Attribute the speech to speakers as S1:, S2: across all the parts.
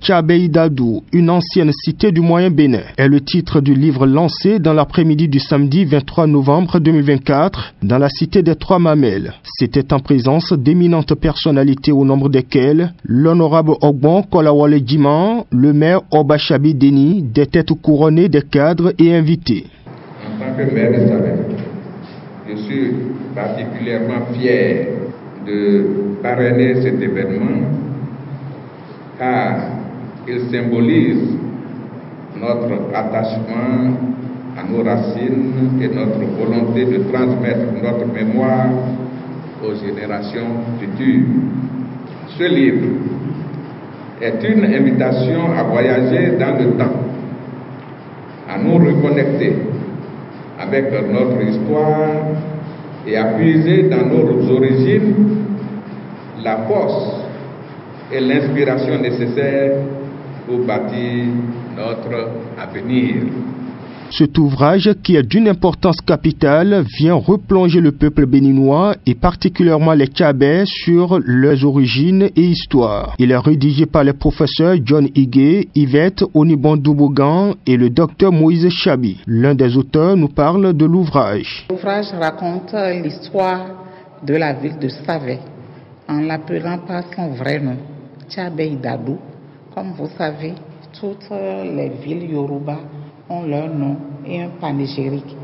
S1: Tchabé Idadou, une ancienne cité du Moyen-Bénin, est le titre du livre lancé dans l'après-midi du samedi 23 novembre 2024 dans la cité des Trois Mamelles. C'était en présence d'éminentes personnalités au nombre desquelles l'honorable Ogbon Kolawole Djiman, le maire Obachabi Deni, des têtes couronnées, des cadres et invités.
S2: En tant que maire de Savin, je suis particulièrement fier de parrainer cet événement car il symbolise notre attachement à nos racines et notre volonté de transmettre notre mémoire aux générations futures. Ce livre est une invitation à voyager dans le temps, à nous reconnecter avec notre histoire et à puiser dans nos origines la force et l'inspiration nécessaires pour bâtir notre avenir.
S1: Cet ouvrage, qui est d'une importance capitale, vient replonger le peuple béninois et particulièrement les Tchabais sur leurs origines et histoire. Il est rédigé par les professeurs John Igué, Yvette Onibon-Doubogan et le docteur Moïse Chabi. L'un des auteurs nous parle de l'ouvrage.
S3: L'ouvrage raconte l'histoire de la ville de Savè, en l'appelant par son vrai nom, Tchabé Idadou. Comme vous savez, toutes les villes Yoruba ont leur nom et un panégyrique.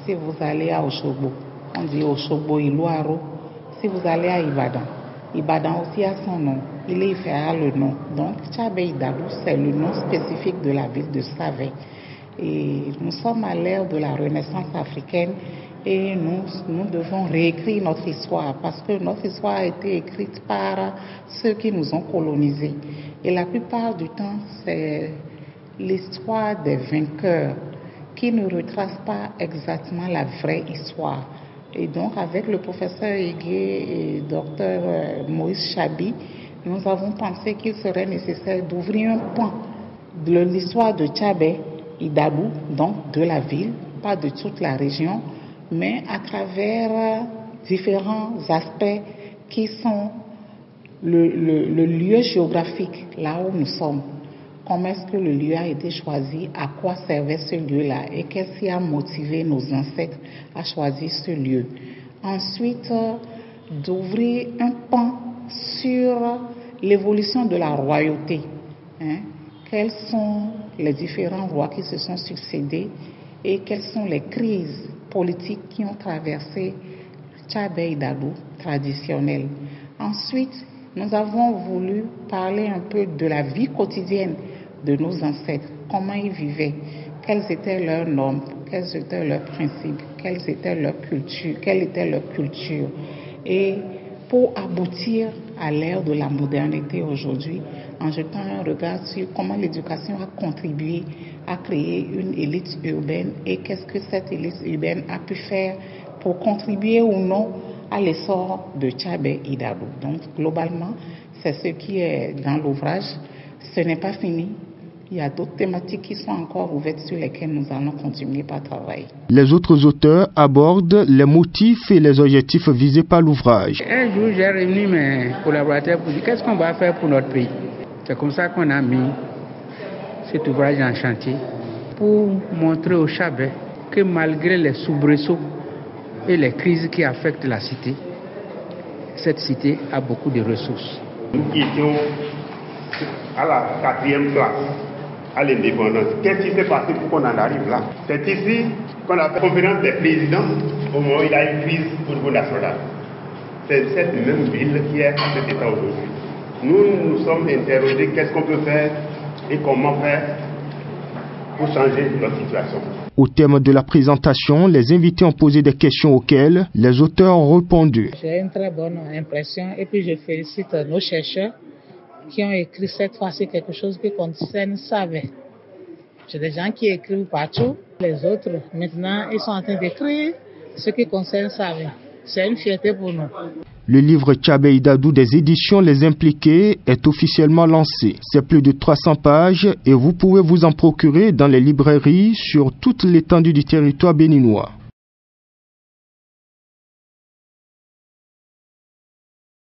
S3: Si vous allez à Oshogbo, on dit Oshogbo Iluaro. Si vous allez à Ibadan, Ibadan aussi a son nom. Ile-Ife a le nom. Donc, Tchabé Idadou, c'est le nom spécifique de la ville de Savè. Et nous sommes à l'ère de la Renaissance africaine et nous devons réécrire notre histoire parce que notre histoire a été écrite par ceux qui nous ont colonisés. Et la plupart du temps, c'est l'histoire des vainqueurs qui ne retrace pas exactement la vraie histoire. Et donc, avec le professeur Igué et le docteur Moïse Chabi, nous avons pensé qu'il serait nécessaire d'ouvrir un pan de l'histoire de Tchabé Idadou, donc de la ville, pas de toute la région, mais à travers différents aspects qui sont le lieu géographique, là où nous sommes. Comment est-ce que le lieu a été choisi, à quoi servait ce lieu-là et qu'est-ce qui a motivé nos ancêtres à choisir ce lieu. Ensuite, d'ouvrir un pan sur l'évolution de la royauté. Quels sont les différents rois qui se sont succédés et quelles sont les crises politiques qui ont traversé Tchabé Idadou traditionnel. Ensuite, nous avons voulu parler un peu de la vie quotidienne de nos ancêtres, comment ils vivaient, quelles étaient leurs normes, quels étaient leurs principes, quelle était leur culture. Et pour aboutir à l'ère de la modernité aujourd'hui, en jetant un regard sur comment l'éducation a contribué à créer une élite urbaine et qu'est-ce que cette élite urbaine a pu faire pour contribuer ou non à l'essor de Tchabé Idadou. Donc, globalement, c'est ce qui est dans l'ouvrage. Ce n'est pas fini. Il y a d'autres thématiques qui sont encore ouvertes sur lesquelles nous allons continuer à travailler.
S1: Les autres auteurs abordent les motifs et les objectifs visés par l'ouvrage.
S4: Un jour, j'ai réuni mes collaborateurs pour dire qu'est-ce qu'on va faire pour notre pays. C'est comme ça qu'on a mis cet ouvrage en chantier pour montrer aux Tchabais que malgré les soubresauts et les crises qui affectent la cité, cette cité a beaucoup de ressources.
S5: Nous qui étions à la 4e classe, à l'indépendance, qu'est-ce qui s'est passé pour qu'on en arrive là? C'est ici qu'on a fait conférence des présidents au moment où il y a une crise au niveau national. C'est cette même ville qui est à cet état aujourd'hui. Nous nous sommes interrogés qu'est-ce qu'on peut faire et comment faire pour changer notre situation.
S1: Au terme de la présentation, les invités ont posé des questions auxquelles les auteurs ont répondu.
S3: J'ai une très bonne impression et puis je félicite nos chercheurs qui ont écrit cette fois-ci quelque chose qui concerne Savè. J'ai des gens qui écrivent partout, les autres maintenant ils sont en train d'écrire ce qui concerne Savè. C'est une fierté pour nous.
S1: Le livre Tchabé Idadou des éditions Les Impliqués est officiellement lancé. C'est plus de 300 pages et vous pouvez vous en procurer dans les librairies sur toute l'étendue du territoire béninois.